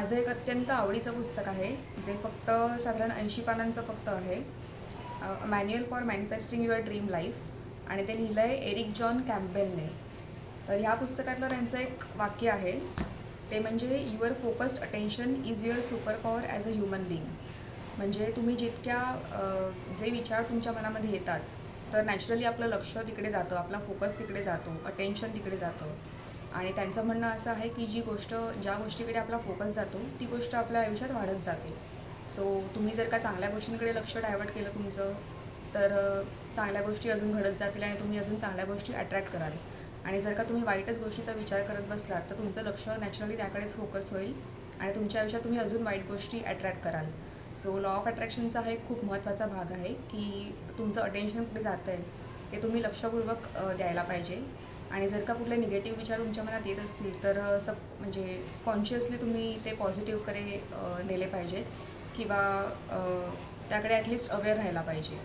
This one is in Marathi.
माझं एक अत्यंत आवडीचं पुस्तक आहे, जे फक्त साधारण 80 पानांचं फक्त आहे. Manual for manifesting your dream life आणि ते लिहिलं आहे एरिक जॉन कॅम्पबेलने. तर ह्या पुस्तकातलं त्यांचं एक वाक्य आहे, ते म्हणजे your focused attention is your super power as a human being. म्हणजे तुम्ही जितक्या जे विचार तुमच्या मनामध्ये येतात, तर नॅचरली आपलं लक्ष तिकडे जातं, आपला फोकस तिकडे जातो, अटेन्शन तिकडे जातं. आणि त्यांचं म्हणणं असं आहे की ज्या गोष्टीकडे आपला फोकस जातो ती गोष्ट आपल्या आयुष्यात वाढत जाते. सो तुम्ही जर का चांगल्या गोष्टींकडे लक्ष डायव्हर्ट केलं तुमचं, तर चांगल्या गोष्टी अजून घडत जातील आणि तुम्ही अजून चांगल्या गोष्टी अट्रॅक्ट कराल. आणि जर का तुम्ही वाईटच गोष्टीचा विचार करत बसलात, तर तुमचं लक्ष नॅचरली त्याकडेच फोकस होईल आणि तुमच्या आयुष्यात तुम्ही अजून वाईट गोष्टी अट्रॅक्ट कराल. सो लॉ ऑफ अट्रॅक्शनचा हा एक खूप महत्त्वाचा भाग आहे की तुमचं अटेन्शन कुठे जातं आहे ते तुम्ही लक्षपूर्वक द्यायला पाहिजे. आणि जर का कुठले निगेटिव्ह विचार तुमच्या मनात येत असतील, तर म्हणजे कॉन्शियसली तुम्ही ते पॉझिटिव्हकडे नेले पाहिजेत किंवा त्याकडे ॲटलिस्ट अवेअर राहायला पाहिजे.